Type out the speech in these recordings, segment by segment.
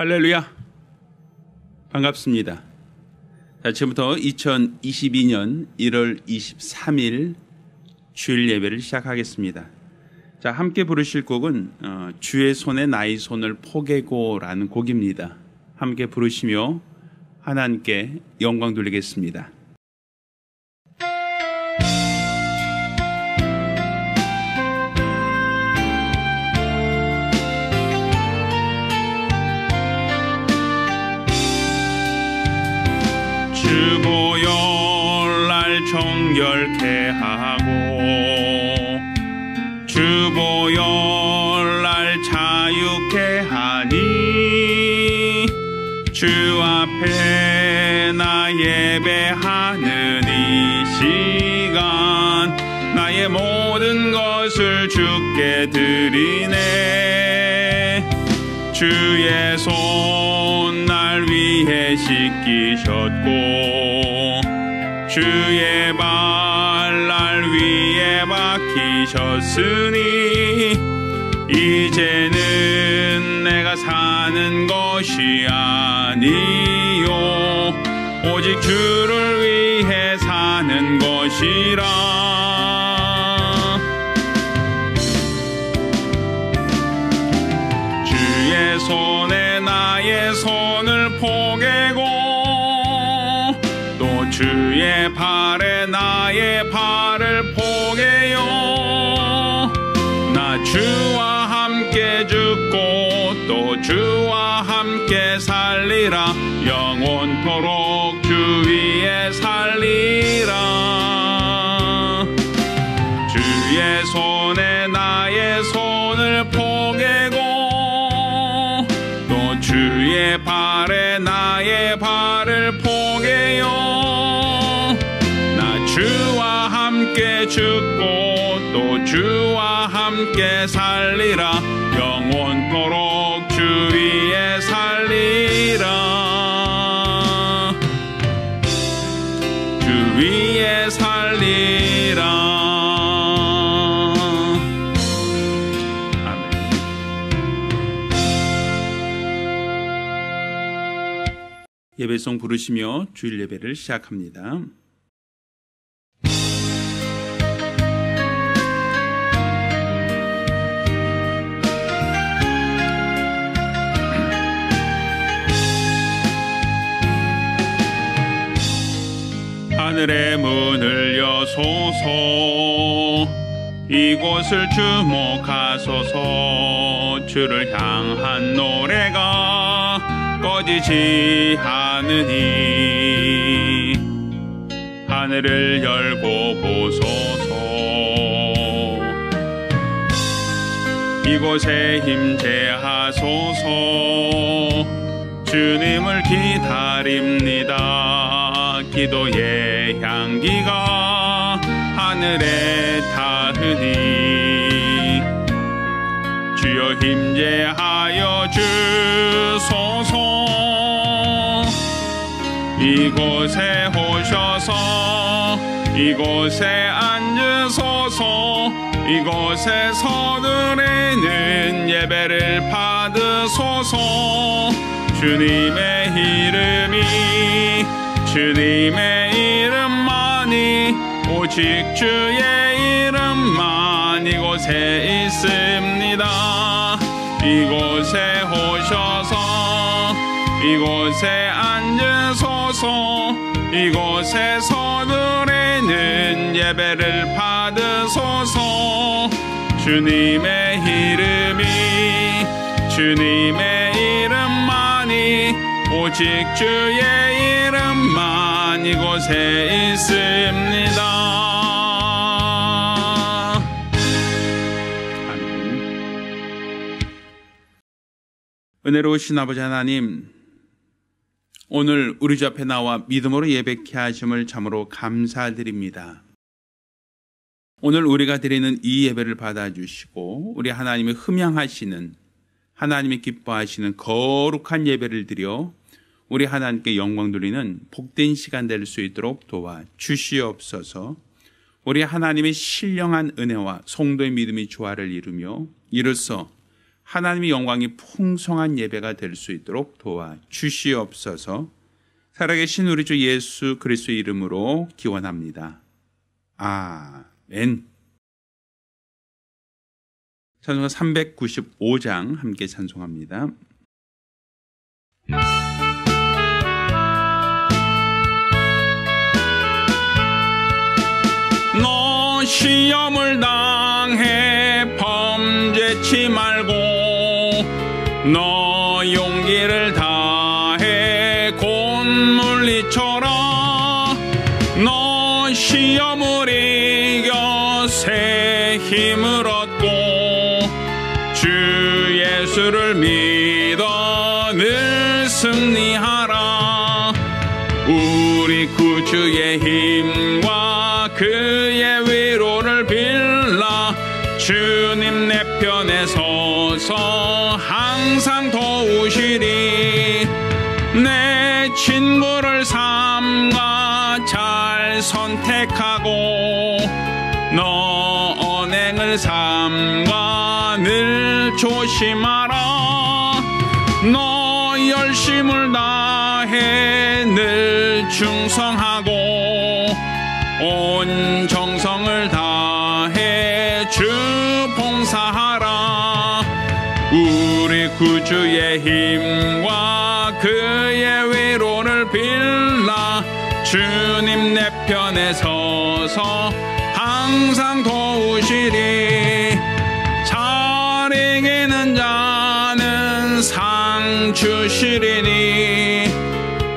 할렐루야! 반갑습니다. 자, 지금부터 2022년 1월 23일 주일 예배를 시작하겠습니다. 자, 함께 부르실 곡은 주의 손에 나의 손을 포개고라는 곡입니다. 함께 부르시며 하나님께 영광 돌리겠습니다. 주보혈 날 정결케 하고 주보혈 날 자유케 하니 주 앞에 나 예배하는 이 시간 나의 모든 것을 주께 드리네. 주의 손 날 위해 씻기셨고 주의 발 날 위에 박히셨으니 이제는 내가 사는 것이 아니요 오직 주를 위해 사는 것이라. 주의 손에 나의 손을 포개고 또 주의 발에 나의 발을 포개요. 나 주와 함께 죽고 또 주와 함께 살리라. 영원토록 주 위에 살리라. 주의 손에 나의 손을 포개고 또 주의 발에 나의 발을 포개요. 나 주와 함께 죽고 또 주와 함께 살리라. 영원토록 주 위에 살리라. 주 위에 살리라. 예배송 부르시며 주일 예배를 시작합니다. 하늘의 문을 여소서 이곳을 주목하소서. 주를 향한 노래가 꺼지지 않으니 하늘을 열고 보소서. 이곳에 임재하소서. 주님을 기다립니다. 기도의 향기가 하늘에 닿으니 주여 임재하여 주소서. 이곳에 오셔서 이곳에 앉으소서. 이곳에서 드리는 예배를 받으소서. 주님의 이름만이 오직 주의 이름만 이곳에 있습니다. 이곳에 오셔서 이곳에 앉으소서. 이곳에서 드리는 예배를 받으소서. 주님의 이름만이 오직 주의 이름만 이곳에 있습니다. 아멘. 은혜로우신 아버지 하나님, 오늘 우리 주 앞에 나와 믿음으로 예배케 하심을 참으로 감사드립니다. 오늘 우리가 드리는 이 예배를 받아주시고 우리 하나님이 흠양하시는, 하나님이 기뻐하시는 거룩한 예배를 드려 우리 하나님께 영광 돌리는 복된 시간 될 수 있도록 도와주시옵소서. 우리 하나님의 신령한 은혜와 성도의 믿음이 조화를 이루며 이로써 하나님의 영광이 풍성한 예배가 될 수 있도록 도와주시옵소서. 살아계신 우리 주 예수 그리스도의 이름으로 기원합니다. 아멘. 찬송가 395장 함께 찬송합니다. 너 시험을 당해 범죄치 말고 너 용기를 다해 곧 물리쳐라. 너 시험을 이겨 새 힘을 얻고 주 예수를 믿어 늘 승리하라. 우리 구주의 힘과 그의 위로를 빌라. 주님 내 편에 서서 항상 도우시리. 내 친구를 삼가 잘 선택하고 너 언행을 삼가 늘 조심하라. 너 열심을 다해 늘 충성하고 온 정성을 다해 주 봉사하라. 우리 구주의 힘과 그의 위로를 빌라. 주님 내 편에 서서 항상 도우시리. 잘 이기는 자는 상 주시리니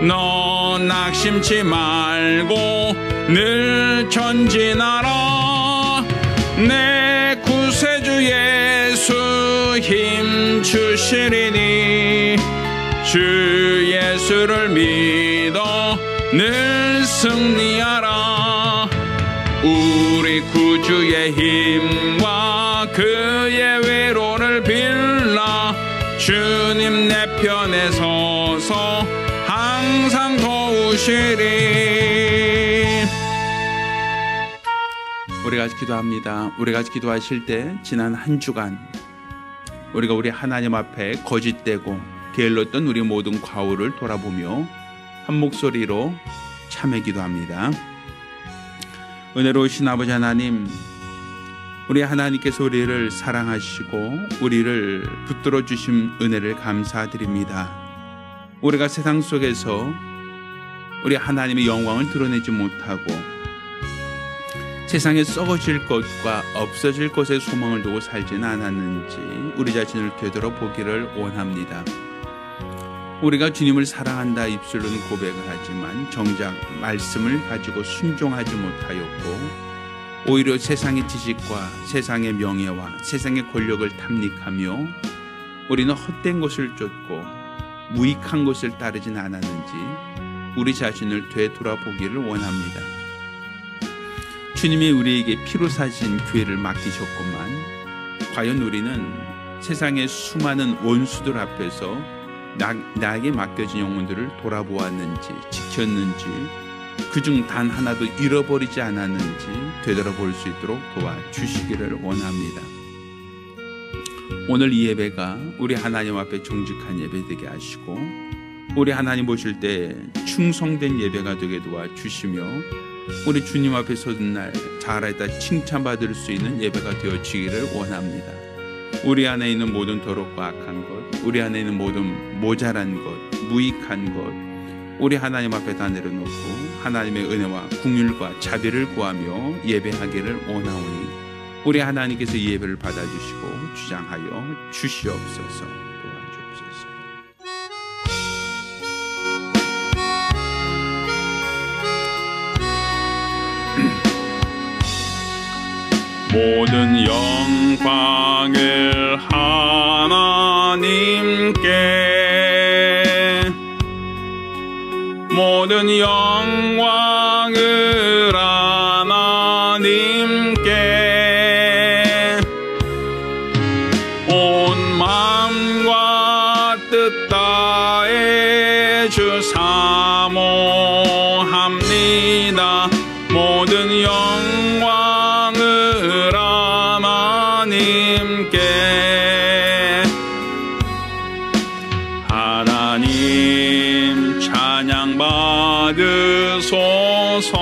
너 낙심치 말고 늘 전진하라. 내 구세주 예수 힘 주시리니 주 예수를 믿어 늘 승리하라. 우리 구주의 힘과 그의 위로를 빌라. 주님 내 편에 서서 항상 도우시리. 우리가 기도합니다. 우리가 기도하실 때 지난 한 주간 우리가 우리 하나님 앞에 거짓되고 게을렀던 우리 모든 과오를 돌아보며 한 목소리로 참회 기도합니다. 은혜로우신 아버지 하나님, 우리 하나님께서 우리를 사랑하시고 우리를 붙들어 주신 은혜를 감사드립니다. 우리가 세상 속에서 우리 하나님의 영광을 드러내지 못하고 세상에 썩어질 것과 없어질 것에 소망을 두고 살지는 않았는지 우리 자신을 되돌아보기를 원합니다. 우리가 주님을 사랑한다 입술로는 고백을 하지만 정작 말씀을 가지고 순종하지 못하였고 오히려 세상의 지식과 세상의 명예와 세상의 권력을 탐닉하며 우리는 헛된 것을 쫓고 무익한 것을 따르진 않았는지 우리 자신을 되돌아보기를 원합니다. 주님이 우리에게 피로 사신 교회를 맡기셨건만 과연 우리는 세상의 수많은 원수들 앞에서 나에게 맡겨진 영혼들을 돌아보았는지 지켰는지 그중 단 하나도 잃어버리지 않았는지 되돌아볼 수 있도록 도와주시기를 원합니다. 오늘 이 예배가 우리 하나님 앞에 정직한 예배 되게 하시고 우리 하나님 보실 때 충성된 예배가 되게 도와주시며 우리 주님 앞에 서는 날 잘했다 칭찬받을 수 있는 예배가 되어지기를 원합니다. 우리 안에 있는 모든 더럽고 악한 것, 우리 안에 있는 모든 모자란 것, 무익한 것 우리 하나님 앞에 다 내려놓고 하나님의 은혜와 긍휼과 자비를 구하며 예배하기를 원하오니 우리 하나님께서 이 예배를 받아주시고 주장하여 주시옵소서. 도와주옵소서. 모든 영광을 하나님께 모든 영광을 하나님께 온 마음과 뜻 다해 주 사모합니다. 모든 영광을 하나님께 받으소서.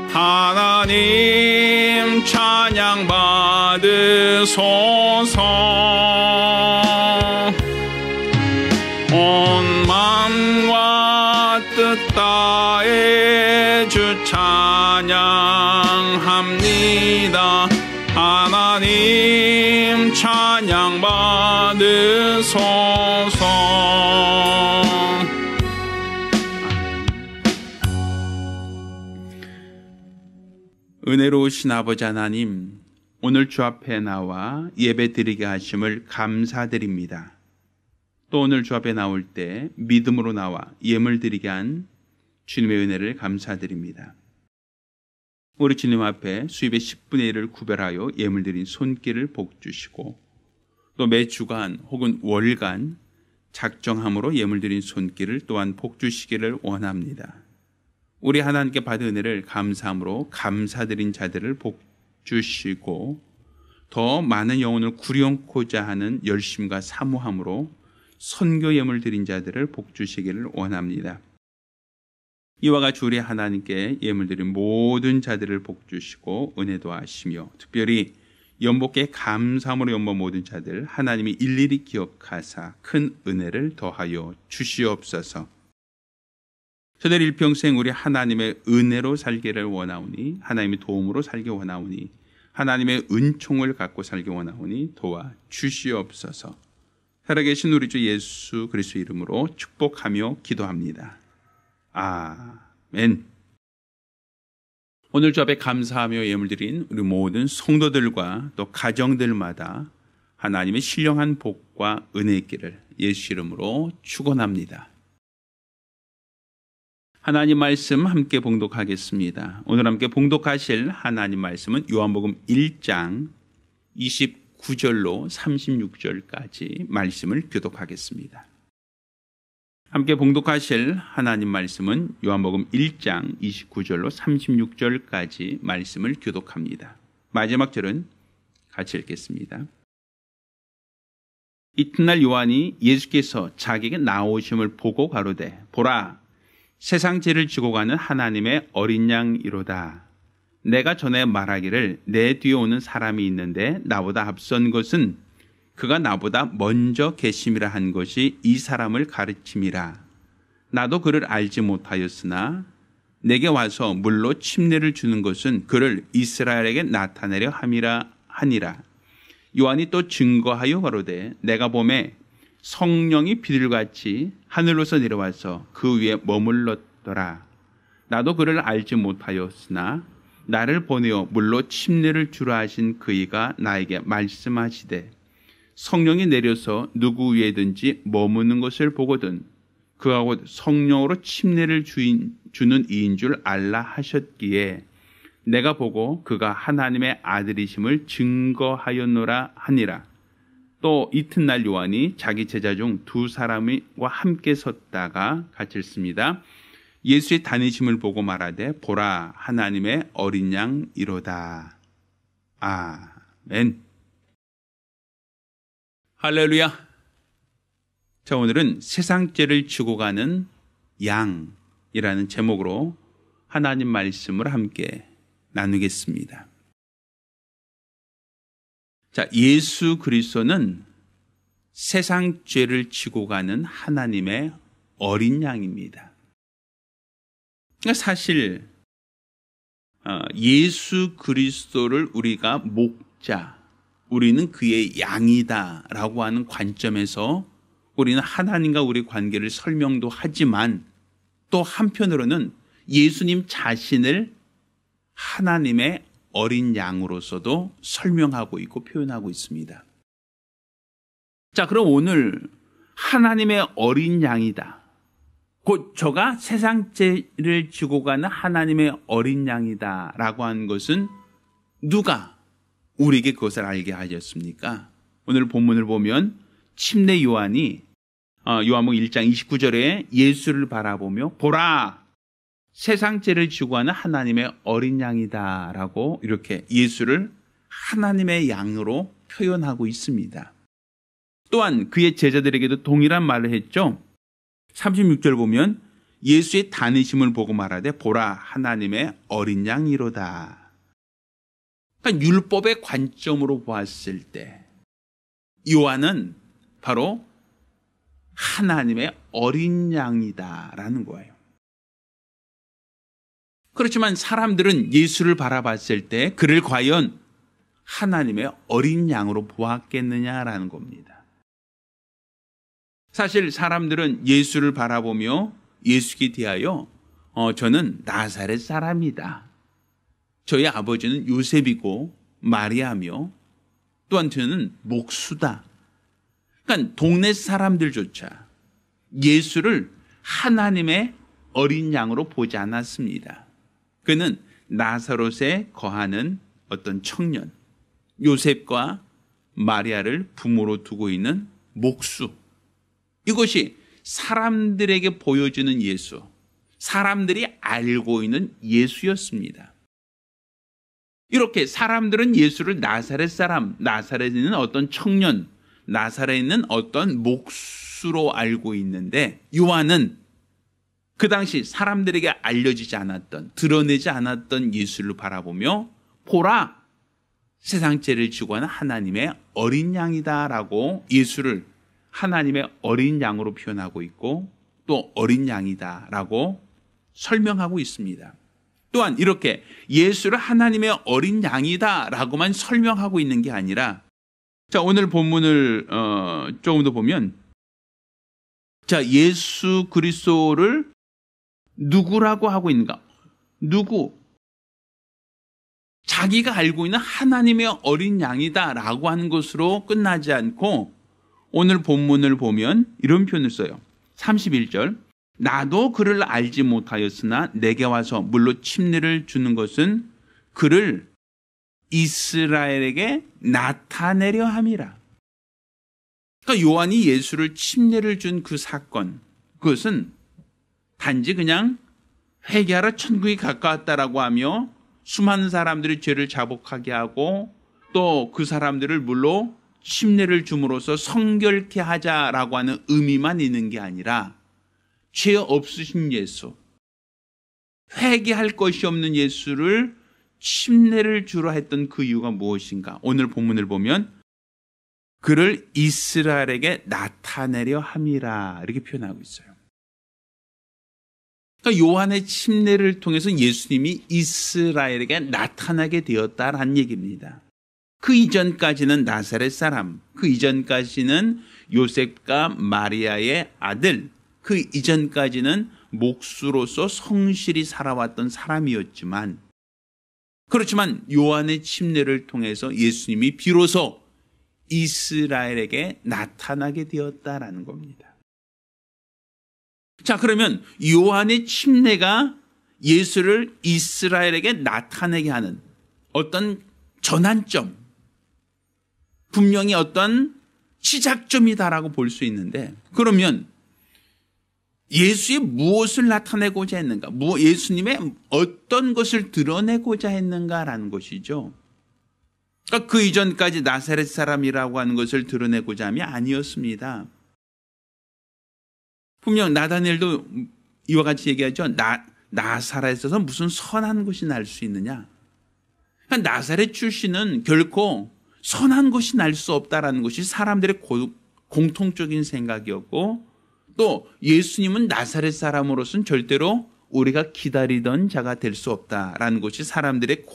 하나님 찬양 받으소서. 온 마음과 뜻 다해 주 찬양합니다. 하나님 찬양 받으소서. 은혜로우신 아버지 하나님, 오늘 주 앞에 나와 예배 드리게 하심을 감사드립니다. 또 오늘 주 앞에 나올 때 믿음으로 나와 예물 드리게 한 주님의 은혜를 감사드립니다. 우리 주님 앞에 수입의 10분의 1을 구별하여 예물 드린 손길을 복주시고, 또 매 주간 혹은 월간 작정함으로 예물 드린 손길을 또한 복주시기를 원합니다. 우리 하나님께 받은 은혜를 감사함으로 감사드린 자들을 복주시고, 더 많은 영혼을 구령코자 하는 열심과 사모함으로 선교 예물 드린 자들을 복주시기를 원합니다. 이와 같이 우리 하나님께 예물 드린 모든 자들을 복주시고 은혜도 하시며, 특별히 연복께 감사함으로 연복 모든 자들 하나님이 일일이 기억하사 큰 은혜를 더하여 주시옵소서. 저들 일평생 우리 하나님의 은혜로 살기를 원하오니, 하나님의 도움으로 살기 원하오니, 하나님의 은총을 갖고 살기 원하오니 도와 주시옵소서. 살아계신 우리 주 예수 그리스도 이름으로 축복하며 기도합니다. 아멘. 오늘 주 앞에 감사하며 예물 드린 우리 모든 성도들과 또 가정들마다 하나님의 신령한 복과 은혜 있기를 예수 이름으로 축원합니다. 하나님 말씀 함께 봉독하겠습니다. 오늘 함께 봉독하실 하나님 말씀은 요한복음 1장 29절로 36절까지 말씀을 교독하겠습니다. 함께 봉독하실 하나님 말씀은 요한복음 1장 29절로 36절까지 말씀을 교독합니다. 마지막 절은 같이 읽겠습니다. 이튿날 요한이 예수께서 자기에게 나오심을 보고 가로되, 보라, 세상 죄를 지고 가는 하나님의 어린 양이로다. 내가 전에 말하기를 내 뒤에 오는 사람이 있는데 나보다 앞선 것은 그가 나보다 먼저 계심이라 한 것이 이 사람을 가르침이라. 나도 그를 알지 못하였으나 내게 와서 물로 침례를 주는 것은 그를 이스라엘에게 나타내려 함이라 하니라. 요한이 또 증거하여 가로되, 내가 보매 성령이 비둘같이 하늘로서 내려와서 그 위에 머물렀더라. 나도 그를 알지 못하였으나 나를 보내어 물로 침례를 주라 하신 그이가 나에게 말씀하시되, 성령이 내려서 누구 위에든지 머무는 것을 보거든 그가 곧 성령으로 침례를 주는 이인 줄 알라 하셨기에 내가 보고 그가 하나님의 아들이심을 증거하였노라 하니라. 또 이튿날 요한이 자기 제자 중 두 사람과 함께 섰다가 같이 읽습니다. 예수의 다니심을 보고 말하되, 보라, 하나님의 어린 양이로다. 아멘. 할렐루야. 자, 오늘은 세상 죄를 지고 가는 양이라는 제목으로 하나님 말씀을 함께 나누겠습니다. 자, 예수 그리스도는 세상 죄를 지고 가는 하나님의 어린 양입니다. 그러니까 사실 예수 그리스도를 우리가 목자, 우리는 그의 양이다라고 하는 관점에서 우리는 하나님과 우리 관계를 설명도 하지만, 또 한편으로는 예수님 자신을 하나님의 어린 양으로서도 설명하고 있고 표현하고 있습니다. 자, 그럼 오늘 하나님의 어린 양이다, 곧 저가 세상 죄를 지고 가는 하나님의 어린 양이다 라고 하는 것은 누가 우리에게 그것을 알게 하셨습니까? 오늘 본문을 보면 침례 요한이 요한복음 1장 29절에 예수를 바라보며, 보라, 세상 죄를 지고 가는 하나님의 어린 양이다 라고 이렇게 예수를 하나님의 양으로 표현하고 있습니다. 또한 그의 제자들에게도 동일한 말을 했죠. 36절 보면 예수의 다니심을 보고 말하되 보라 하나님의 어린 양이로다. 그러니까 율법의 관점으로 보았을 때 요한은 바로 하나님의 어린 양이다라는 거예요. 그렇지만 사람들은 예수를 바라봤을 때 그를 과연 하나님의 어린 양으로 보았겠느냐라는 겁니다. 사실 사람들은 예수를 바라보며 예수께 대하여 저는 나사렛 사람이다. 저희 아버지는 요셉이고 마리아며 또한 저는 목수다. 그러니까 동네 사람들조차 예수를 하나님의 어린 양으로 보지 않았습니다. 그는 나사롯에 거하는 어떤 청년, 요셉과 마리아를 부모로 두고 있는 목수. 이것이 사람들에게 보여주는 예수, 사람들이 알고 있는 예수였습니다. 이렇게 사람들은 예수를 나사렛 사람, 나사렛에 있는 어떤 청년, 나사렛에 있는 어떤 목수로 알고 있는데 요한은 그 당시 사람들에게 알려지지 않았던, 드러내지 않았던 예수를 바라보며 보라, 세상 죄를 지고 하는 하나님의 어린 양이다라고 예수를 하나님의 어린 양으로 표현하고 있고 또 어린 양이다라고 설명하고 있습니다. 또한 이렇게 예수를 하나님의 어린 양이다라고만 설명하고 있는 게 아니라 자, 오늘 본문을 조금 더 보면 자, 예수 그리스도를 누구라고 하고 있는가? 누구? 자기가 알고 있는 하나님의 어린 양이다라고 하는 것으로 끝나지 않고 오늘 본문을 보면 이런 표현을 써요. 31절. 나도 그를 알지 못하였으나 내게 와서 물로 침례를 주는 것은 그를 이스라엘에게 나타내려 함이라. 그러니까 요한이 예수를 침례를 준 그 사건, 그것은 단지 그냥 회개하라 천국이 가까웠다라고 하며 수많은 사람들이 죄를 자복하게 하고 또 그 사람들을 물로 침례를 줌으로써 성결케 하자라고 하는 의미만 있는 게 아니라 죄 없으신 예수, 회개할 것이 없는 예수를 침례를 주라 했던 그 이유가 무엇인가? 오늘 본문을 보면 그를 이스라엘에게 나타내려 함이라 이렇게 표현하고 있어요. 그러니까 요한의 침례를 통해서 예수님이 이스라엘에게 나타나게 되었다라는 얘기입니다. 그 이전까지는 나사렛 사람, 그 이전까지는 요셉과 마리아의 아들, 그 이전까지는 목수로서 성실히 살아왔던 사람이었지만 그렇지만 요한의 침례를 통해서 예수님이 비로소 이스라엘에게 나타나게 되었다라는 겁니다. 자, 그러면 요한의 침례가 예수를 이스라엘에게 나타내게 하는 어떤 전환점, 분명히 어떤 시작점이다라고 볼 수 있는데 그러면 예수의 무엇을 나타내고자 했는가? 예수님의 어떤 것을 드러내고자 했는가라는 것이죠. 그러니까 그 이전까지 나사렛 사람이라고 하는 것을 드러내고자 함이 아니었습니다. 분명 나다니엘도 이와 같이 얘기하죠. 나사렛에서 무슨 선한 것이 날 수 있느냐? 그러니까 나사렛 출신은 결코 선한 것이 날 수 없다라는 것이 사람들의 공통적인 생각이었고 또 예수님은 나사렛 사람으로서는 절대로 우리가 기다리던 자가 될 수 없다라는 것이 사람들의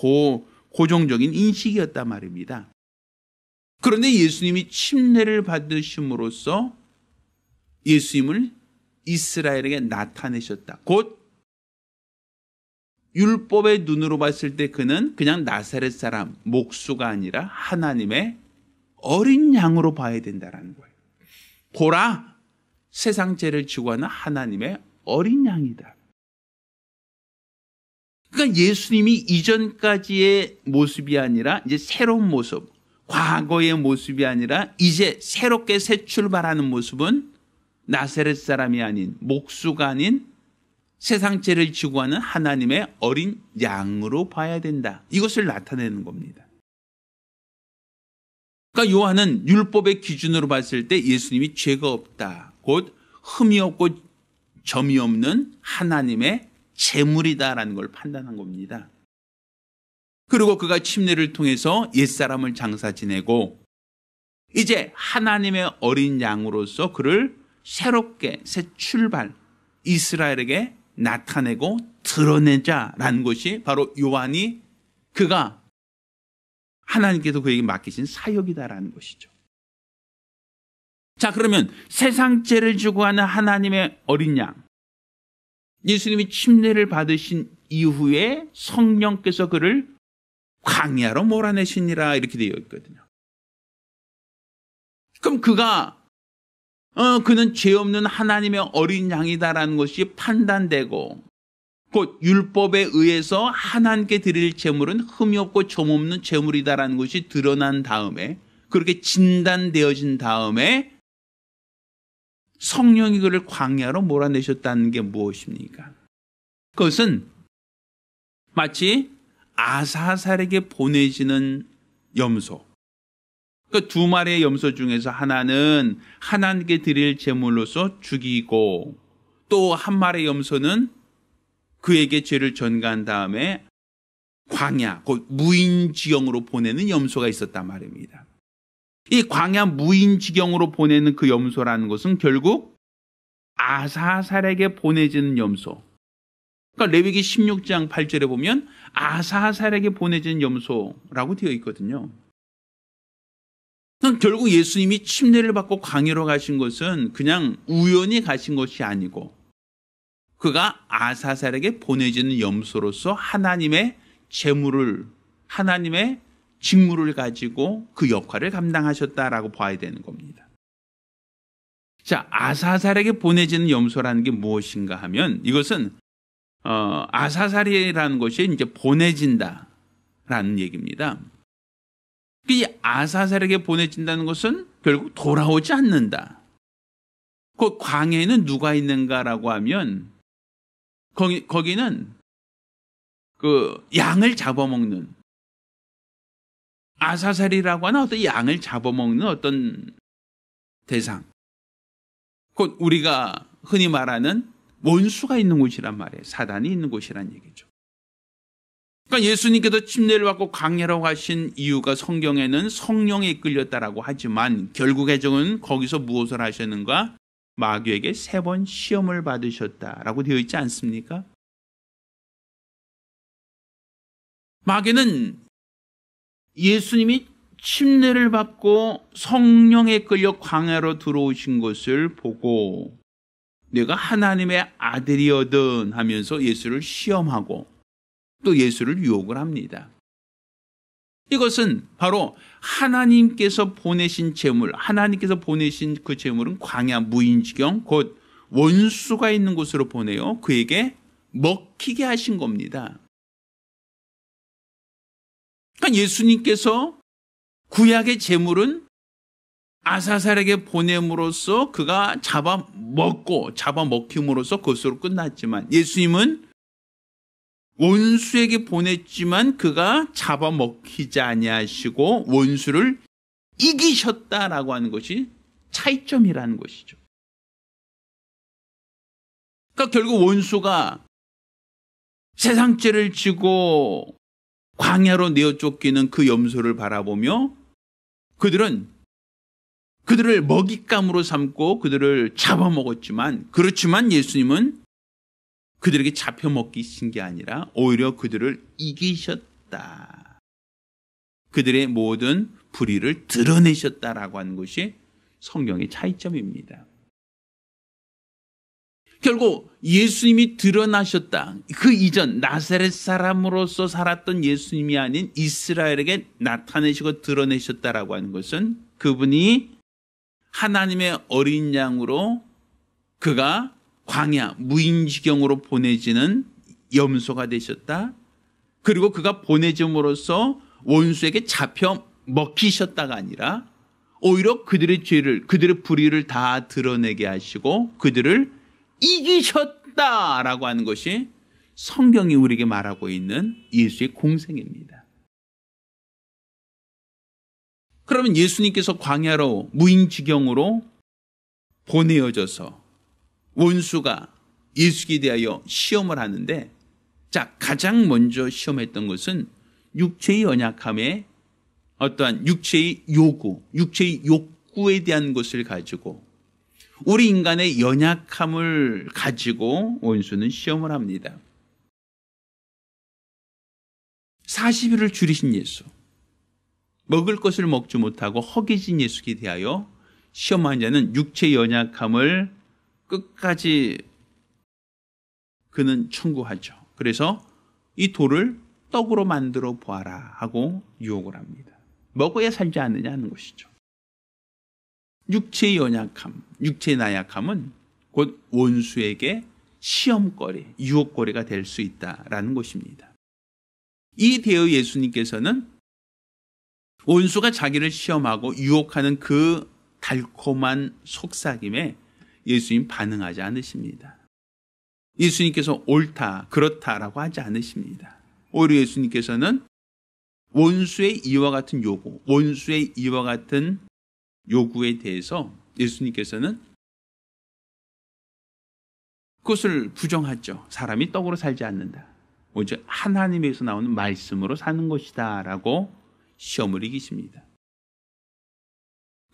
고정적인 인식이었단 말입니다. 그런데 예수님이 침례를 받으심으로써 예수님을 이스라엘에게 나타내셨다. 곧 율법의 눈으로 봤을 때 그는 그냥 나사렛 사람, 목수가 아니라 하나님의 어린 양으로 봐야 된다는 거예요. 보라, 세상 죄를 지고 하는 하나님의 어린 양이다. 그러니까 예수님이 이전까지의 모습이 아니라 이제 새로운 모습, 과거의 모습이 아니라 이제 새롭게 새 출발하는 모습은 나사렛 사람이 아닌 목수가 아닌 세상 죄를 지고 하는 하나님의 어린 양으로 봐야 된다. 이것을 나타내는 겁니다. 그러니까 요한은 율법의 기준으로 봤을 때 예수님이 죄가 없다. 곧 흠이 없고 점이 없는 하나님의 제물이다라는 걸 판단한 겁니다. 그리고 그가 침례를 통해서 옛사람을 장사 지내고 이제 하나님의 어린 양으로서 그를 새롭게 새 출발 이스라엘에게 나타내고 드러내자라는 것이 바로 요한이 그가 하나님께서 그에게 맡기신 사역이다라는 것이죠. 자, 그러면 세상 죄를 지고 하는 하나님의 어린 양, 예수님이 침례를 받으신 이후에 성령께서 그를 광야로 몰아내시니라 이렇게 되어 있거든요. 그럼 그는 죄 없는 하나님의 어린 양이다라는 것이 판단되고 곧 율법에 의해서 하나님께 드릴 제물은 흠이 없고 점 없는 제물이다라는 것이 드러난 다음에 그렇게 진단되어진 다음에 성령이 그를 광야로 몰아내셨다는 게 무엇입니까? 그것은 마치 아사살에게 보내지는 염소. 그 두 마리의 염소 중에서 하나는 하나님께 드릴 제물로서 죽이고 또 한 마리의 염소는 그에게 죄를 전가한 다음에 광야, 곧 무인지경으로 보내는 염소가 있었단 말입니다. 이 광야 무인지경으로 보내는 그 염소라는 것은 결국 아사살에게 보내지는 염소. 그러니까 레위기 16장 8절에 보면 아사살에게 보내지는 염소라고 되어 있거든요. 결국 예수님이 침례를 받고 광야로 가신 것은 그냥 우연히 가신 것이 아니고 그가 아사살에게 보내지는 염소로서 하나님의 제물을, 하나님의 직무를 가지고 그 역할을 감당하셨다라고 봐야 되는 겁니다. 자, 아사살에게 보내지는 염소라는 게 무엇인가 하면 이것은 아사살이라는 것이 이제 보내진다라는 얘기입니다. 이 아사살에게 보내진다는 것은 결국 돌아오지 않는다. 그 광야에는 누가 있는가라고 하면 거기는 그 양을 잡아먹는 아사살이라고 하는 어떤 양을 잡아먹는 어떤 대상. 곧 우리가 흔히 말하는 원수가 있는 곳이란 말이에요. 사단이 있는 곳이란 얘기죠. 그러니까 예수님께서 침례를 받고 광야로 가신 이유가 성경에는 성령에 이끌렸다라고 하지만 결국의 적은 거기서 무엇을 하셨는가? 마귀에게 3번 시험을 받으셨다라고 되어 있지 않습니까? 마귀는 예수님이 침례를 받고 성령에 끌려 광야로 들어오신 것을 보고 내가 하나님의 아들이거든 하면서 예수를 시험하고 또 예수를 유혹을 합니다. 이것은 바로 하나님께서 보내신 제물, 하나님께서 보내신 그 제물은 광야 무인지경 곧 원수가 있는 곳으로 보내요. 그에게 먹히게 하신 겁니다. 그러니까 예수님께서 구약의 제물은 아사살에게 보냄으로써 그가 잡아먹힘으로써 그것으로 끝났지만 예수님은 원수에게 보냈지만 그가 잡아먹히지 아니하시고 원수를 이기셨다라고 하는 것이 차이점이라는 것이죠. 그러니까 결국 원수가 세상 죄를 지고 광야로 내어 쫓기는 그 염소를 바라보며 그들을 먹잇감으로 삼고 그들을 잡아먹었지만 그렇지만 예수님은 그들에게 잡혀 먹히신 게 아니라 오히려 그들을 이기셨다. 그들의 모든 불의를 드러내셨다라고 하는 것이 성경의 차이점입니다. 결국 예수님이 드러나셨다. 그 이전 나사렛 사람으로서 살았던 예수님이 아닌 이스라엘에게 나타내시고 드러내셨다라고 하는 것은 그분이 하나님의 어린 양으로 그가 광야 무인지경으로 보내지는 염소가 되셨다. 그리고 그가 보내짐으로써 원수에게 잡혀 먹히셨다가 아니라 오히려 그들의 죄를, 그들의 불의를 다 드러내게 하시고 그들을 이기셨다라고 하는 것이 성경이 우리에게 말하고 있는 예수의 공생입니다. 그러면 예수님께서 광야로 무인지경으로 보내어져서 원수가 예수께 대하여 시험을 하는데, 자, 가장 먼저 시험했던 것은 육체의 연약함에 어떠한 육체의 요구, 육체의 욕구에 대한 것을 가지고 우리 인간의 연약함을 가지고 원수는 시험을 합니다. 40일을 줄이신 예수, 먹을 것을 먹지 못하고 허기진 예수께 대하여 시험한 자는 육체의 연약함을 끝까지 그는 청구하죠. 그래서 이 돌을 떡으로 만들어 보아라 하고 유혹을 합니다. 먹어야 살지 않느냐 하는 것이죠. 육체의 연약함, 육체의 나약함은 곧 원수에게 시험거리, 유혹거리가 될 수 있다라는 것입니다. 이 대여 예수님께서는 원수가 자기를 시험하고 유혹하는 그 달콤한 속삭임에 예수님 반응하지 않으십니다. 예수님께서 옳다, 그렇다라고 하지 않으십니다. 오히려 예수님께서는 원수의 이와 같은 요구, 원수의 이와 같은 요구에 대해서 예수님께서는 그것을 부정하죠. 사람이 떡으로 살지 않는다. 오직 하나님에서 나오는 말씀으로 사는 것이다 라고 시험을 이기십니다.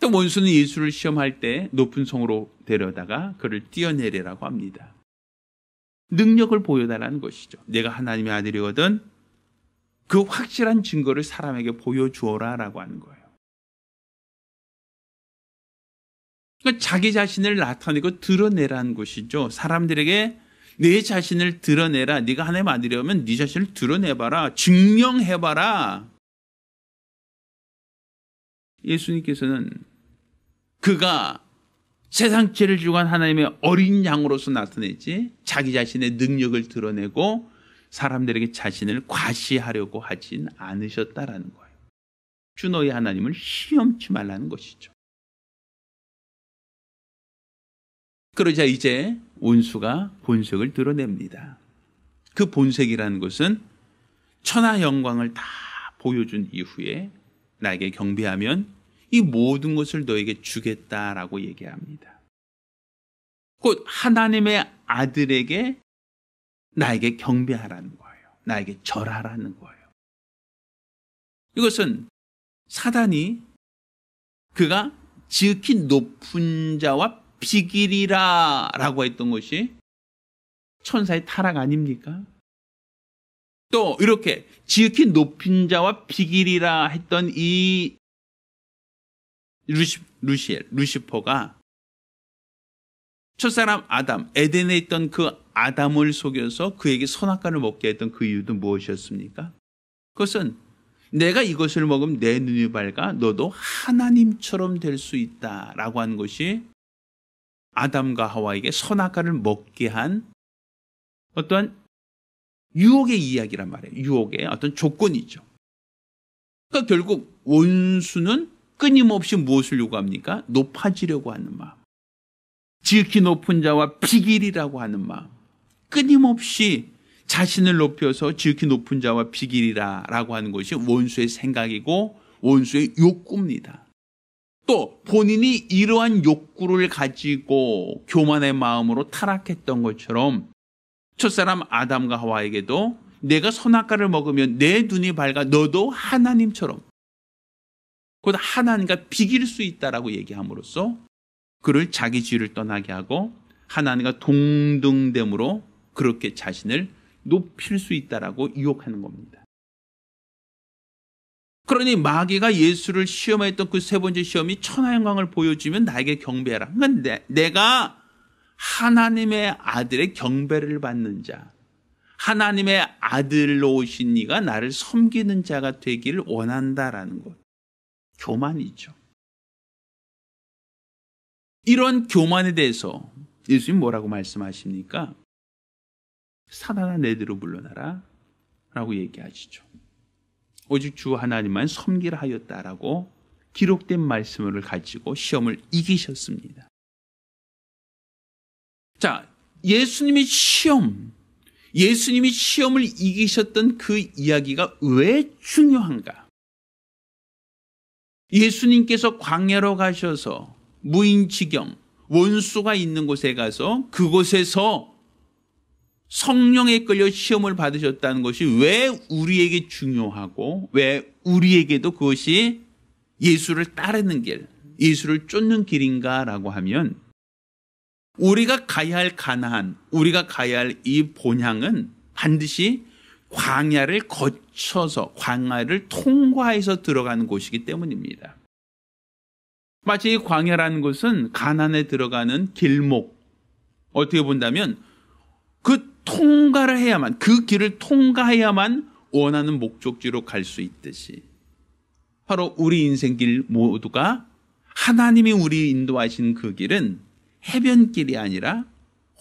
또 원수는 예수를 시험할 때 높은 성으로 데려다가 그를 뛰어내리라고 합니다. 능력을 보여달라는 것이죠. 내가 하나님의 아들이거든 그 확실한 증거를 사람에게 보여주어라 라고 하는 거예요. 그러니까 자기 자신을 나타내고 드러내라는 것이죠. 사람들에게 내 자신을 드러내라. 네가 하나님의 아들이라면 네 자신을 드러내봐라. 증명해봐라. 예수님께서는 그가 세상 죄를 지고 간 하나님의 어린 양으로서 나타내지 자기 자신의 능력을 드러내고 사람들에게 자신을 과시하려고 하진 않으셨다라는 거예요. 주 너희 하나님을 시험치 말라는 것이죠. 그러자 이제 원수가 본색을 드러냅니다. 그 본색이라는 것은 천하 영광을 다 보여준 이후에 나에게 경배하면 이 모든 것을 너에게 주겠다라고 얘기합니다. 곧 하나님의 아들에게 나에게 경배하라는 거예요. 나에게 절하라는 거예요. 이것은 사단이 그가 지극히 높은 자와 비길이라 라고 했던 것이 천사의 타락 아닙니까? 또 이렇게 지극히 높은 자와 비길이라 했던 이 루시퍼가 첫사람 아담, 에덴에 있던 그 아담을 속여서 그에게 선악과를 먹게 했던 그 이유도 무엇이었습니까? 그것은 내가 이것을 먹으면 내 눈이 밝아 너도 하나님처럼 될 수 있다라고 하는 것이 아담과 하와에게 선악과를 먹게 한 어떠한 유혹의 이야기란 말이에요. 유혹의 어떤 조건이죠. 그러니까 결국 원수는 끊임없이 무엇을 요구합니까? 높아지려고 하는 마음. 지극히 높은 자와 비길이라고 하는 마음. 끊임없이 자신을 높여서 지극히 높은 자와 비길이라고 하는 것이 원수의 생각이고 원수의 욕구입니다. 또 본인이 이러한 욕구를 가지고 교만의 마음으로 타락했던 것처럼 첫사람 아담과 하와에게도 내가 선악과를 먹으면 내 눈이 밝아 너도 하나님처럼 곧 하나님과 비길 수 있다라고 얘기함으로써 그를 자기 지위를 떠나게 하고 하나님과 동등됨으로 그렇게 자신을 높일 수 있다라고 유혹하는 겁니다. 그러니 마귀가 예수를 시험했던 그 세 번째 시험이 천하 영광을 보여주면 나에게 경배하라. 그러니까 내가 하나님의 아들의 경배를 받는 자, 하나님의 아들로 오신 이가 나를 섬기는 자가 되기를 원한다라는 것. 교만이죠. 이런 교만에 대해서 예수님 뭐라고 말씀하십니까? 사단아 내게로 물러나라 라고 얘기하시죠. 오직 주 하나님만 섬기라 하였다라고 기록된 말씀을 가지고 시험을 이기셨습니다. 자, 예수님이 시험을 이기셨던 그 이야기가 왜 중요한가? 예수님께서 광야로 가셔서 무인지경, 원수가 있는 곳에 가서 그곳에서 성령에 끌려 시험을 받으셨다는 것이 왜 우리에게 중요하고 왜 우리에게도 그것이 예수를 따르는 길, 예수를 쫓는 길인가라고 하면 우리가 가야 할 가나안, 우리가 가야 할 이 본향은 반드시 광야를 거쳐서 광야를 통과해서 들어가는 곳이기 때문입니다. 마치 이 광야라는 것은 가나안에 들어가는 길목, 어떻게 본다면 그 통과를 해야만, 그 길을 통과해야만 원하는 목적지로 갈 수 있듯이 바로 우리 인생길 모두가 하나님이 우리 인도하신 그 길은 해변길이 아니라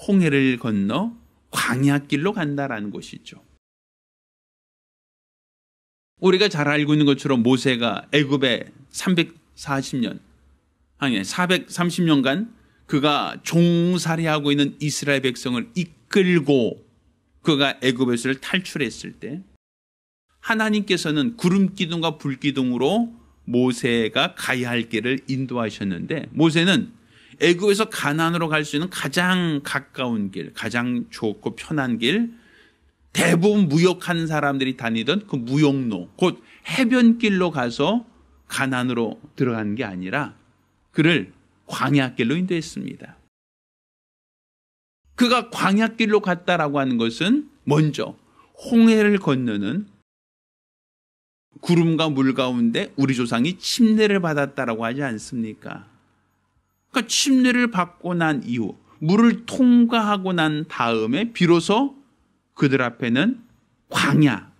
홍해를 건너 광야길로 간다라는 것이죠. 우리가 잘 알고 있는 것처럼 모세가 애굽에 430년간 그가 종살이하고 있는 이스라엘 백성을 이끌고 그가 애굽에서 탈출했을 때 하나님께서는 구름 기둥과 불 기둥으로 모세가 가야 할 길을 인도하셨는데 모세는 애굽에서 가나안으로 갈 수 있는 가장 가까운 길, 가장 좋고 편한 길, 대부분 무역하는 사람들이 다니던 그 무역로, 곧 해변길로 가서 가나안으로 들어간 게 아니라 그를 광야길로 인도했습니다. 그가 광야길로 갔다라고 하는 것은 먼저 홍해를 건너는 구름과 물 가운데 우리 조상이 침례를 받았다라고 하지 않습니까? 그러니까 침례를 받고 난 이후 물을 통과하고 난 다음에 비로소 그들 앞에는 광야,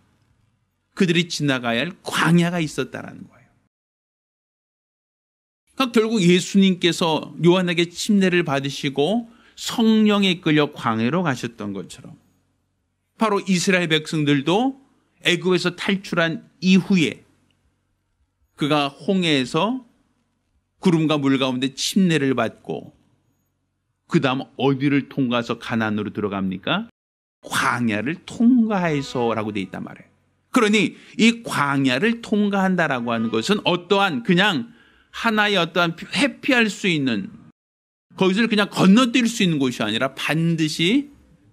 그들이 지나가야 할 광야가 있었다라는 거예요. 그러니까 결국 예수님께서 요한에게 침례를 받으시고 성령에 끌려 광야로 가셨던 것처럼 바로 이스라엘 백성들도 애굽에서 탈출한 이후에 그가 홍해에서 구름과 물 가운데 침례를 받고 그 다음 어디를 통과해서 가나안으로 들어갑니까? 광야를 통과해서라고 돼 있단 말이에요. 그러니 이 광야를 통과한다라고 하는 것은 어떠한 그냥 하나의 어떠한 회피할 수 있는 거기서 그냥 건너뛸 수 있는 곳이 아니라 반드시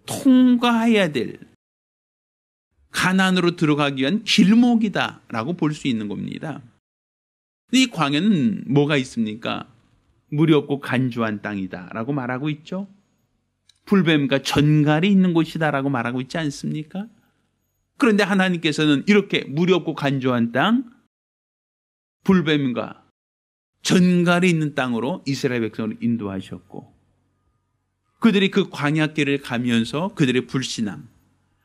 통과해야 될 가나안으로 들어가기 위한 길목이다라고 볼 수 있는 겁니다. 이 광야는 뭐가 있습니까? 물이 없고 간주한 땅이다라고 말하고 있죠. 불뱀과 전갈이 있는 곳이다라고 말하고 있지 않습니까? 그런데 하나님께서는 이렇게 물이 없고 간주한 땅, 불뱀과 전갈이 있는 땅으로 이스라엘 백성을 인도하셨고 그들이 그 광야길을 가면서 그들의 불신앙,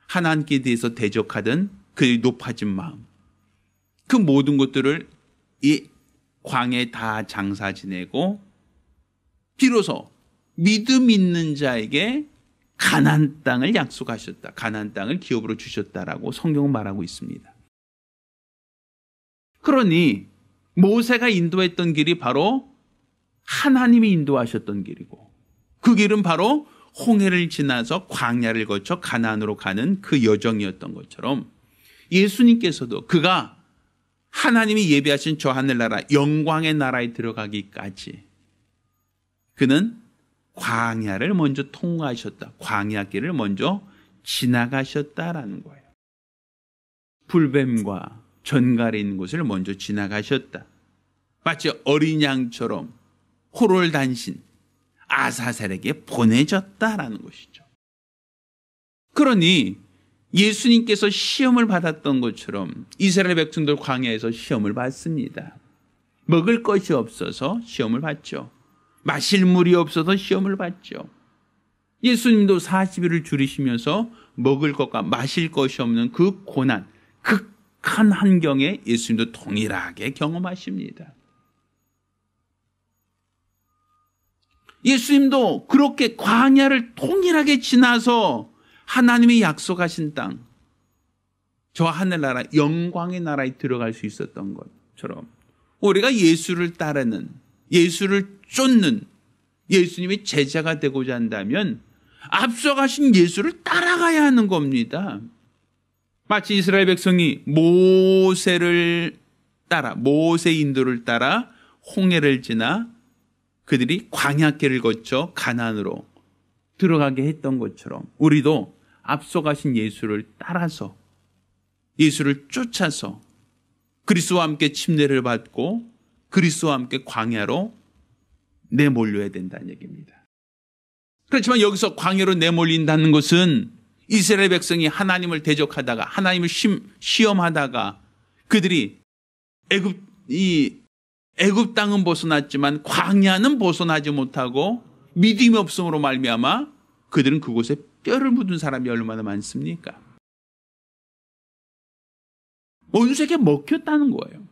하나님께 대해서 대적하던 그의 높아진 마음, 그 모든 것들을 이 광야에 다 장사 지내고 비로소 믿음 있는 자에게 가나안 땅을 약속하셨다. 가나안 땅을 기업으로 주셨다라고 성경은 말하고 있습니다. 그러니 모세가 인도했던 길이 바로 하나님이 인도하셨던 길이고 그 길은 바로 홍해를 지나서 광야를 거쳐 가나안으로 가는 그 여정이었던 것처럼 예수님께서도 그가 하나님이 예비하신 저 하늘나라 영광의 나라에 들어가기까지 그는 광야를 먼저 통과하셨다. 광야길을 먼저 지나가셨다라는 거예요. 불뱀과 전갈이 있는 곳을 먼저 지나가셨다. 마치 어린 양처럼 호롤단신 아사셀에게 보내졌다라는 것이죠. 그러니 예수님께서 시험을 받았던 것처럼 이스라엘 백성들 광야에서 시험을 받습니다. 먹을 것이 없어서 시험을 받죠. 마실 물이 없어서 시험을 받죠. 예수님도 40일을 줄이시면서 먹을 것과 마실 것이 없는 그 고난, 극한 환경에 예수님도 동일하게 경험하십니다. 예수님도 그렇게 광야를 동일하게 지나서 하나님이 약속하신 땅, 저 하늘나라 영광의 나라에 들어갈 수 있었던 것처럼 우리가 예수를 따르는, 예수를 쫓는 예수님의 제자가 되고자 한다면 앞서가신 예수를 따라가야 하는 겁니다. 마치 이스라엘 백성이 모세를 따라, 모세의 인도를 따라 홍해를 지나 그들이 광야길을 거쳐 가나안으로 들어가게 했던 것처럼 우리도 앞서가신 예수를 따라서 예수를 쫓아서 그리스도와 함께 침례를 받고 그리스도와 함께 광야로 내몰려야 된다는 얘기입니다. 그렇지만 여기서 광야로 내몰린다는 것은 이스라엘 백성이 하나님을 대적하다가 하나님을 시험하다가 그들이 애굽 땅은 벗어났지만 광야는 벗어나지 못하고 믿음이 없음으로 말미암아 그들은 그곳에 뼈를 묻은 사람이 얼마나 많습니까? 원수에게 먹혔다는 거예요.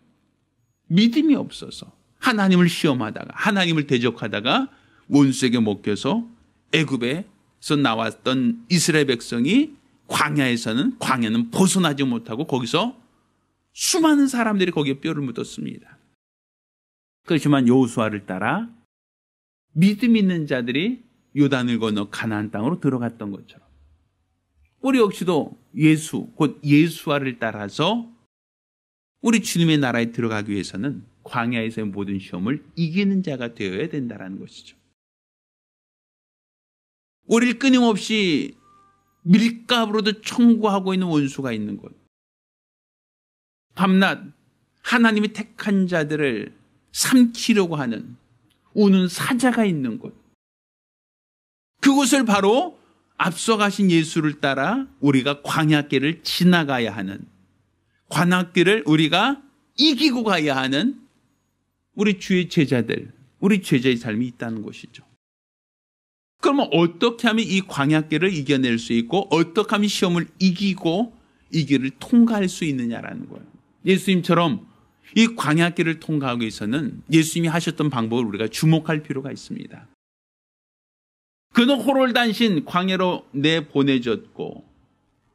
믿음이 없어서 하나님을 시험하다가 하나님을 대적하다가 원수에게 먹혀서 애굽에서 나왔던 이스라엘 백성이 광야는 벗어나지 못하고 거기서 수많은 사람들이 거기에 뼈를 묻었습니다. 그렇지만 여호수아를 따라 믿음 있는 자들이 요단을 건너 가나안 땅으로 들어갔던 것처럼 우리 역시도 곧 예수아를 따라서 우리 주님의 나라에 들어가기 위해서는 광야에서의 모든 시험을 이기는 자가 되어야 된다는 것이죠. 우리를 끊임없이 밀가부로도 청구하고 있는 원수가 있는 곳. 밤낮 하나님이 택한 자들을 삼키려고 하는 우는 사자가 있는 곳. 그곳을 바로 앞서가신 예수를 따라 우리가 광야길을 지나가야 하는, 광야길을 우리가 이기고 가야 하는 우리 주의 제자들, 우리 제자의 삶이 있다는 것이죠. 그러면 어떻게 하면 이 광야길을 이겨낼 수 있고 어떻게 하면 시험을 이기고 이 길을 통과할 수 있느냐라는 거예요. 예수님처럼 이 광야길을 통과하기 위해서는 예수님이 하셨던 방법을 우리가 주목할 필요가 있습니다. 그는 호롤단신 광야로 내보내졌고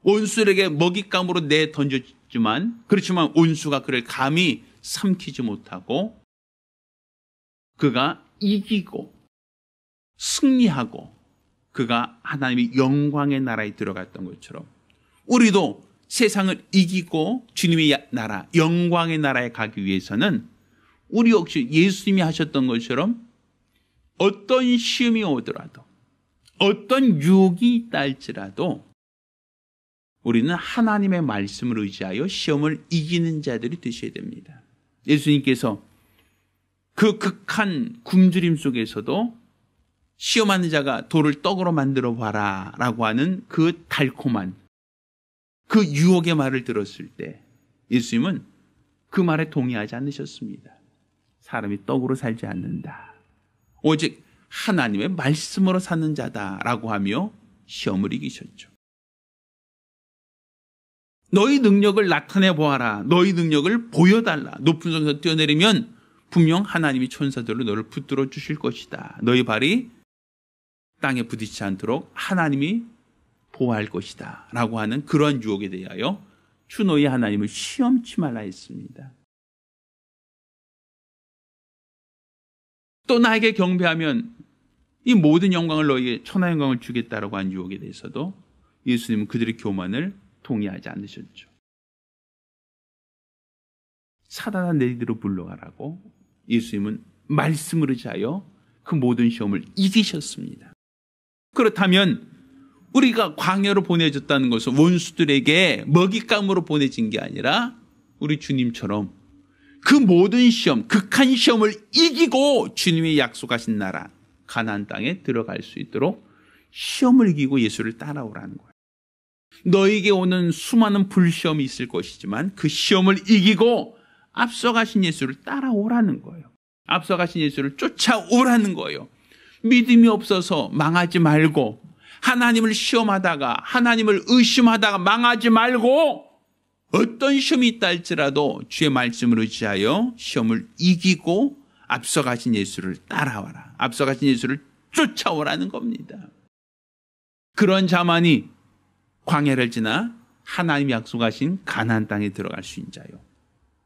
원수에게 먹잇감으로 내던졌지만 그렇지만 원수가 그를 감히 삼키지 못하고 그가 이기고 승리하고 그가 하나님의 영광의 나라에 들어갔던 것처럼 우리도 세상을 이기고 주님의 나라, 영광의 나라에 가기 위해서는 우리 역시 예수님이 하셨던 것처럼 어떤 시험이 오더라도 어떤 유혹이 있다 할지라도 우리는 하나님의 말씀을 의지하여 시험을 이기는 자들이 되셔야 됩니다. 예수님께서 그 극한 굶주림 속에서도 시험하는 자가 돌을 떡으로 만들어 봐라 라고 하는 그 달콤한 그 유혹의 말을 들었을 때 예수님은 그 말에 동의하지 않으셨습니다. 사람이 떡으로 살지 않는다. 오직 하나님의 말씀으로 사는 자다라고 하며 시험을 이기셨죠. 너희 능력을 나타내 보아라. 너희 능력을 보여달라. 높은 성에서 뛰어내리면 분명 하나님이 천사들로 너를 붙들어 주실 것이다. 너희 발이 땅에 부딪히지 않도록 하나님이 보호할 것이다 라고 하는 그러한 유혹에 대하여 주 너희 하나님을 시험치 말라 했습니다. 또 나에게 경배하면 이 모든 영광을 너희에게 천하 영광을 주겠다라고 한 유혹에 대해서도 예수님은 그들의 교만을 동의하지 않으셨죠. 사단아 너희들로 물러가라고 예수님은 말씀을 의지하여 그 모든 시험을 이기셨습니다. 그렇다면 우리가 광야로 보내졌다는 것은 원수들에게 먹잇감으로 보내진 게 아니라 우리 주님처럼 그 모든 시험, 극한 시험을 이기고 주님이 약속하신 나라 가나안 땅에 들어갈 수 있도록 시험을 이기고 예수를 따라오라는 거예요. 너에게 오는 수많은 불시험이 있을 것이지만 그 시험을 이기고 앞서가신 예수를 따라오라는 거예요. 앞서가신 예수를 쫓아오라는 거예요. 믿음이 없어서 망하지 말고 하나님을 시험하다가 하나님을 의심하다가 망하지 말고 어떤 시험이 있다 할지라도 주의 말씀을 의지하여 시험을 이기고 앞서가신 예수를 따라와라. 앞서가신 예수를 쫓아오라는 겁니다. 그런 자만이 광야를 지나 하나님이 약속하신 가나안 땅에 들어갈 수 있는 자요.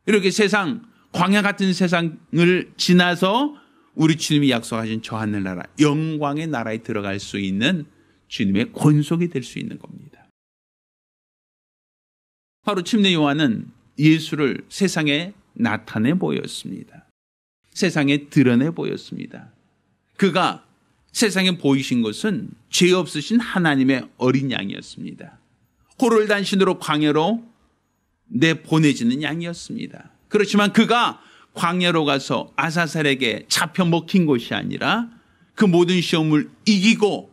이렇게 세상 광야 같은 세상을 지나서 우리 주님이 약속하신 저 하늘나라 영광의 나라에 들어갈 수 있는 주님의 권속이 될 수 있는 겁니다. 바로 침례 요한은 예수를 세상에 나타내 보였습니다. 세상에 드러내 보였습니다. 그가 세상에 보이신 것은 죄 없으신 하나님의 어린 양이었습니다. 호롤단신으로 광야로 내보내지는 양이었습니다. 그렇지만 그가 광야로 가서 아사셀에게 잡혀 먹힌 것이 아니라 그 모든 시험을 이기고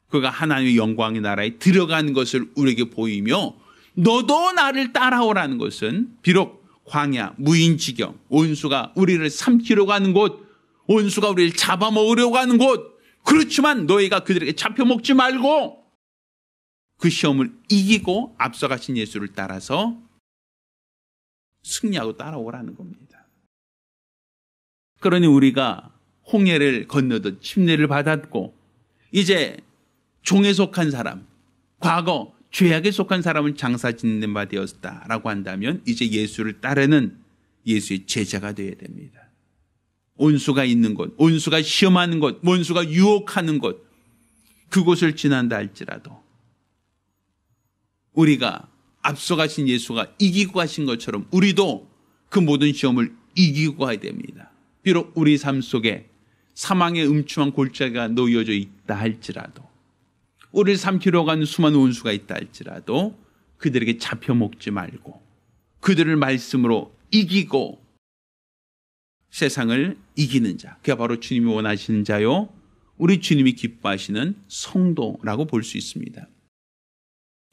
그가 하나님의 영광의 나라에 들어간 것을 우리에게 보이며, 너도 나를 따라오라는 것은 비록 광야, 무인지경, 원수가 우리를 삼키려고 하는 곳, 원수가 우리를 잡아먹으려고 하는 곳, 그렇지만 너희가 그들에게 잡혀먹지 말고 그 시험을 이기고 앞서가신 예수를 따라서 승리하고 따라오라는 겁니다. 그러니 우리가 홍해를 건너듯 침례를 받았고 이제 종에 속한 사람, 과거 죄악에 속한 사람을 장사 짓는 바 되었다라고 한다면 이제 예수를 따르는 예수의 제자가 되어야 됩니다. 원수가 있는 곳, 원수가 시험하는 곳, 원수가 유혹하는 곳, 그곳을 지난다 할지라도 우리가 앞서가신 예수가 이기고 가신 것처럼 우리도 그 모든 시험을 이기고 가야 됩니다. 비록 우리 삶 속에 사망의 음침한 골짜기가 놓여져 있다 할지라도, 우리를 삼키려고 하는 수많은 원수가 있다 할지라도 그들에게 잡혀먹지 말고 그들을 말씀으로 이기고 세상을 이기는 자, 그게 바로 주님이 원하시는 자요, 우리 주님이 기뻐하시는 성도라고 볼 수 있습니다.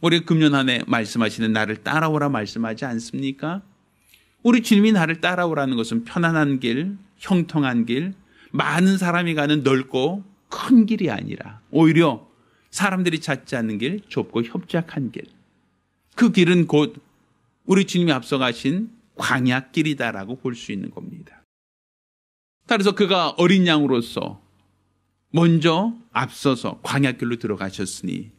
우리 금년 한 해 말씀하시는 나를 따라오라 말씀하지 않습니까? 우리 주님이 나를 따라오라는 것은 편안한 길, 형통한 길, 많은 사람이 가는 넓고 큰 길이 아니라 오히려 사람들이 찾지 않는 길, 좁고 협착한 길, 그 길은 곧 우리 주님이 앞서가신 광야길이다라고 볼 수 있는 겁니다. 따라서 그가 어린 양으로서 먼저 앞서서 광야길로 들어가셨으니,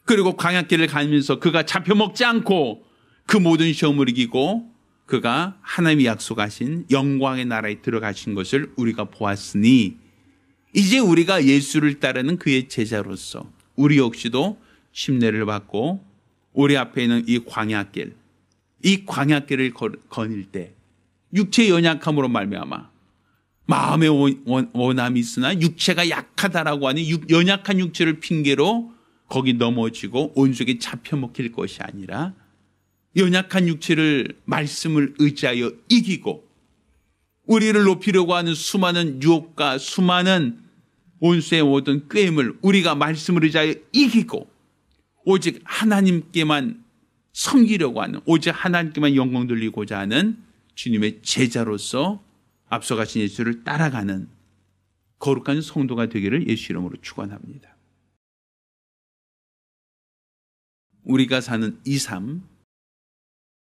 그리고 광야길을 가면서 그가 잡혀먹지 않고 그 모든 시험을 이기고 그가 하나님이 약속하신 영광의 나라에 들어가신 것을 우리가 보았으니, 이제 우리가 예수를 따르는 그의 제자로서 우리 역시도 침례를 받고 우리 앞에 있는 이 광야길을 거닐 때 육체의 연약함으로 말미암아 마음의 원함이 있으나 육체가 약하다라고 하는 연약한 육체를 핑계로 거기 넘어지고 원수에게 잡혀먹힐 것이 아니라 연약한 육체를 말씀을 의지하여 이기고 우리를 높이려고 하는 수많은 유혹과 수많은 원수의 모든 꾀임을 우리가 말씀을 의지하여 이기고 오직 하나님께만 섬기려고 하는, 오직 하나님께만 영광 돌리고자 하는 주님의 제자로서 앞서가신 예수를 따라가는 거룩한 성도가 되기를 예수 이름으로 축원합니다. 우리가 사는 이 삶,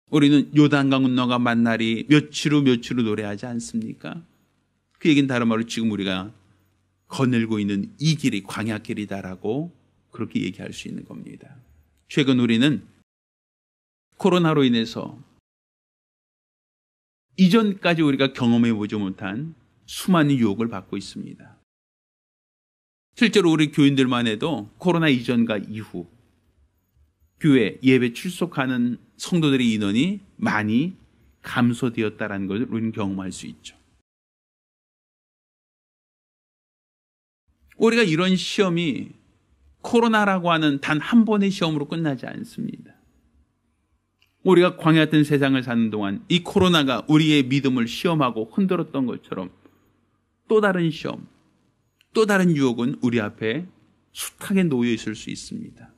우리는 요단강 건너가 만날이 며칠 후 노래하지 않습니까? 그 얘기는 다른 말로 지금 우리가 거닐고 있는 이 길이 광야길이다라고 그렇게 얘기할 수 있는 겁니다. 최근 우리는 코로나로 인해서 이전까지 우리가 경험해 보지 못한 수많은 유혹을 받고 있습니다. 실제로 우리 교인들만 해도 코로나 이전과 이후 교회 예배 출석하는 성도들의 인원이 많이 감소되었다는 것을 우리는 경험할 수 있죠. 우리가 이런 시험이 코로나라고 하는 단 한 번의 시험으로 끝나지 않습니다. 우리가 광야 같은 세상을 사는 동안 이 코로나가 우리의 믿음을 시험하고 흔들었던 것처럼 또 다른 시험, 또 다른 유혹은 우리 앞에 숱하게 놓여 있을 수 있습니다.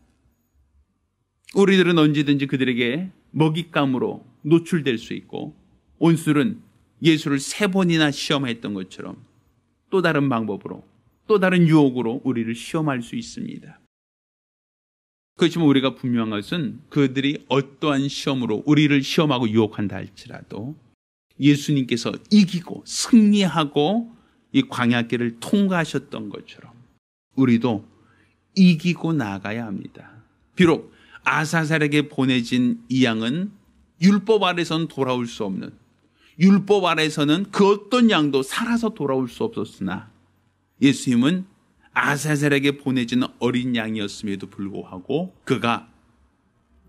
우리들은 언제든지 그들에게 먹잇감으로 노출될 수 있고, 원수는 예수를 3번이나 시험했던 것처럼 또 다른 방법으로, 또 다른 유혹으로 우리를 시험할 수 있습니다. 그렇지만 우리가 분명한 것은 그들이 어떠한 시험으로 우리를 시험하고 유혹한다 할지라도 예수님께서 이기고 승리하고 이 광야길을 통과하셨던 것처럼 우리도 이기고 나가야 합니다. 비록 아사셀에게 보내진 이 양은 율법 아래서는 돌아올 수 없는, 율법 아래서는 그 어떤 양도 살아서 돌아올 수 없었으나 예수님은 아사셀에게 보내진 어린 양이었음에도 불구하고 그가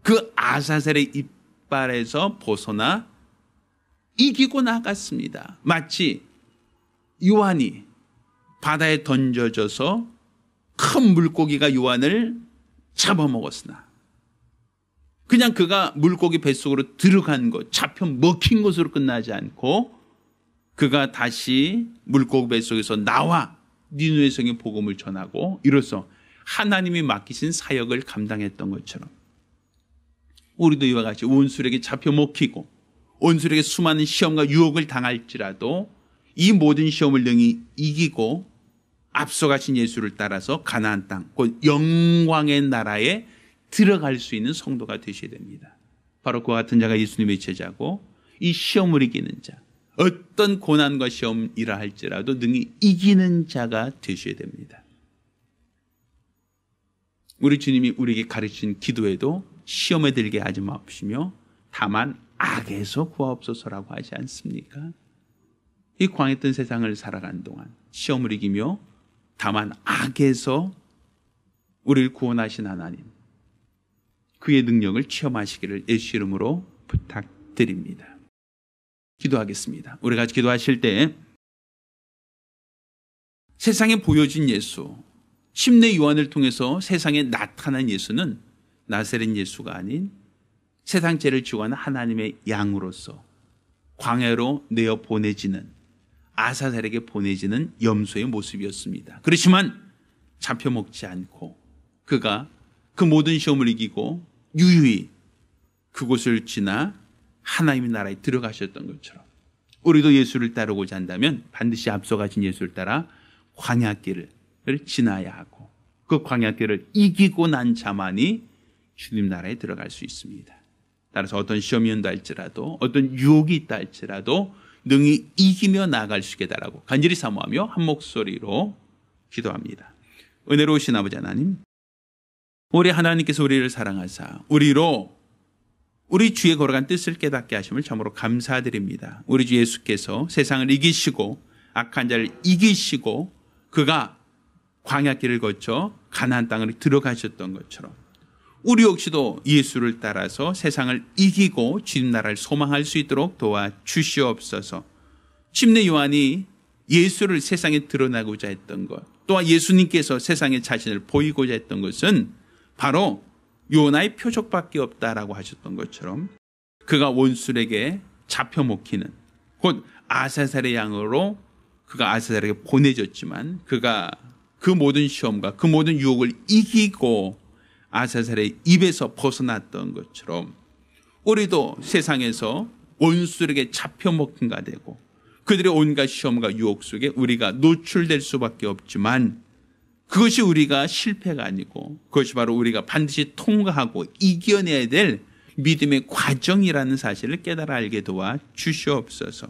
그 아사셀의 이빨에서 벗어나 이기고 나갔습니다. 마치 요한이 바다에 던져져서 큰 물고기가 요한을 잡아먹었으나 그냥 그가 물고기 뱃속으로 들어간 것, 잡혀 먹힌 것으로 끝나지 않고 그가 다시 물고기 뱃속에서 나와 니느웨 성에 복음을 전하고 이로써 하나님이 맡기신 사역을 감당했던 것처럼 우리도 이와 같이 원수에게 잡혀 먹히고 원수에게 수많은 시험과 유혹을 당할지라도 이 모든 시험을 능히 이기고 앞서가신 예수를 따라서 가나안 땅, 곧 영광의 나라에 들어갈 수 있는 성도가 되셔야 됩니다. 바로 그와 같은 자가 예수님의 제자고 이 시험을 이기는 자, 어떤 고난과 시험이라 할지라도 능히 이기는 자가 되셔야 됩니다. 우리 주님이 우리에게 가르친 기도에도 시험에 들게 하지 마시며 다만 악에서 구하옵소서라고 하지 않습니까? 이 광했던 세상을 살아간 동안 시험을 이기며 다만 악에서 우리를 구원하신 하나님, 그의 능력을 체험하시기를 예수 이름으로 부탁드립니다. 기도하겠습니다. 우리가 기도하실 때 세상에 보여진 예수, 침례 요한을 통해서 세상에 나타난 예수는 나사렛 예수가 아닌 세상 죄를 지고 하는 하나님의 양으로서 광야로 내어 보내지는 아사살에게 보내지는 염소의 모습이었습니다. 그렇지만 잡혀먹지 않고 그가 그 모든 시험을 이기고 유유히 그곳을 지나 하나님의 나라에 들어가셨던 것처럼 우리도 예수를 따르고자 한다면 반드시 앞서가신 예수를 따라 광야길을 지나야 하고 그 광야길을 이기고 난 자만이 주님 나라에 들어갈 수 있습니다. 따라서 어떤 시험이 온다 할지라도 어떤 유혹이 있다 할지라도 능히 이기며 나아갈 수 있게 달라고 간절히 사모하며 한 목소리로 기도합니다. 은혜로우신 아버지 하나님, 우리 하나님께서 우리를 사랑하사 우리로 우리 주의 거룩한 뜻을 깨닫게 하심을 참으로 감사드립니다. 우리 주 예수께서 세상을 이기시고 악한 자를 이기시고 그가 광야길을 거쳐 가나안 땅으로 들어가셨던 것처럼 우리 역시도 예수를 따라서 세상을 이기고 주님 나라를 소망할 수 있도록 도와주시옵소서. 침례 요한이 예수를 세상에 드러나고자 했던 것, 또한 예수님께서 세상에 자신을 보이고자 했던 것은 바로 요나의 표적밖에 없다라고 하셨던 것처럼 그가 원수에게 잡혀 먹히는 곧 아사살의 양으로 그가 아사살에게 보내졌지만 그가 그 모든 시험과 그 모든 유혹을 이기고 아사살의 입에서 벗어났던 것처럼 우리도 세상에서 원수에게 잡혀 먹힌 가 되고 그들의 온갖 시험과 유혹 속에 우리가 노출될 수밖에 없지만 그것이 우리가 실패가 아니고 그것이 바로 우리가 반드시 통과하고 이겨내야 될 믿음의 과정이라는 사실을 깨달아 알게 도와 주시옵소서.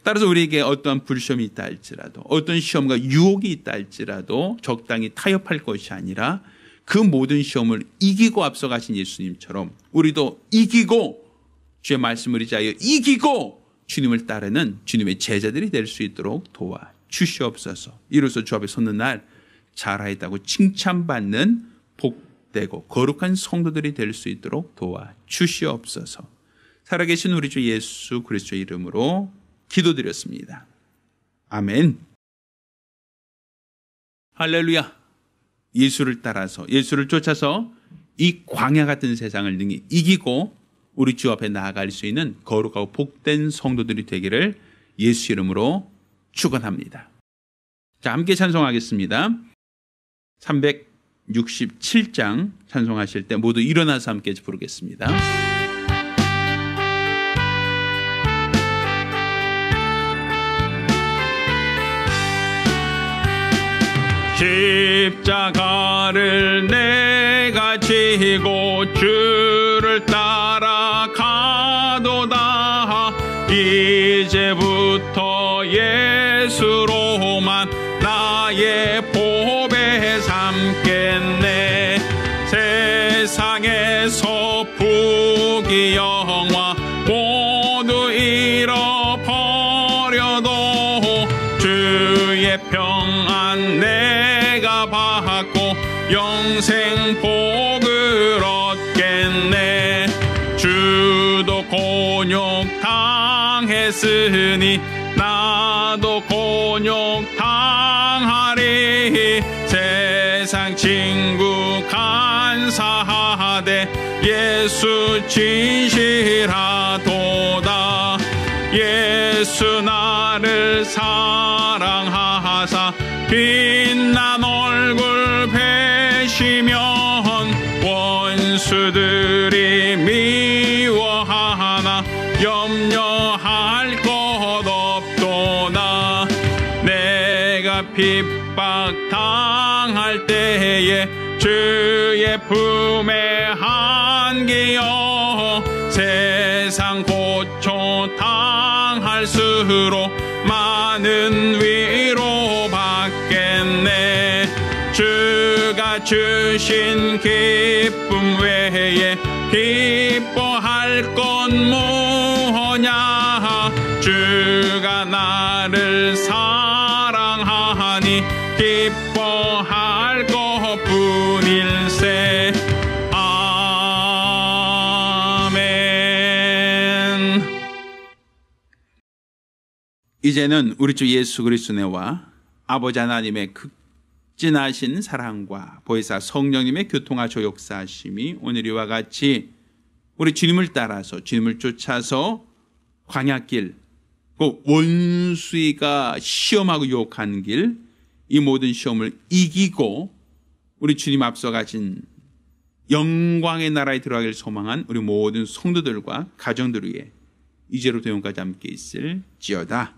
따라서 우리에게 어떠한 불시험이 있다 할지라도 어떤 시험과 유혹이 있다 할지라도 적당히 타협할 것이 아니라 그 모든 시험을 이기고 앞서가신 예수님처럼 우리도 이기고 주의 말씀을 의지하여 이기고 주님을 따르는 주님의 제자들이 될 수 있도록 도와 주시옵소서. 이로써 주 앞에 섰는 날 잘하였다고 칭찬받는 복되고 거룩한 성도들이 될 수 있도록 도와 주시옵소서. 살아계신 우리 주 예수 그리스도의 이름으로 기도드렸습니다. 아멘. 할렐루야. 예수를 따라서 예수를 쫓아서 이 광야 같은 세상을 능히 이기고 우리 주 앞에 나아갈 수 있는 거룩하고 복된 성도들이 되기를 예수 이름으로 축원합니다. 자, 함께 찬송하겠습니다. 367장 찬송하실 때 모두 일어나서 함께 부르겠습니다. 십자가를 내가 지고 주를 따라가도다. 이제부터 예수로만 나의 보배 삼겠네. 세상에서 부귀 영화 모두 잃어버려도 주의 평안 내가 받고 영생 복을 얻겠네. 주도 곤욕 당했으니 나도 곤욕 당하 친구 간사하되 예수 진실하도다. 예수 나를 사랑하사 빛난 얼굴 배시면 원수들이 미워하나 염려할 것 없도다. 내가 핍박당할 때에 주의 품에 안기어 세상 고초 당할수록 많은 위로 받겠네. 주가 주신 기쁨 외에 기뻐할 건 뭐냐. 주가 나를 사랑하니 기뻐할 것뿐일세. 아멘. 이제는 우리 주 예수 그리스도의 은혜와 아버지 하나님의 극진하신 사랑과 보혜사 성령님의 교통하셔 역사하심이 오늘 이와 같이 우리 주님을 따라서 주님을 쫓아서 광야길, 그 원수가 시험하고 유혹하는 길, 이 모든 시험을 이기고 우리 주님 앞서 가신 영광의 나라에 들어가길 소망한 우리 모든 성도들과 가정들 위해 이제로부터 영원까지 함께 있을지어다.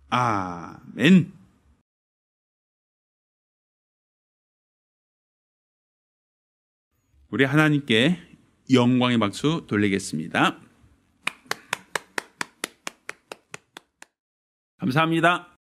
아멘. 우리 하나님께 영광의 박수 돌리겠습니다. 감사합니다.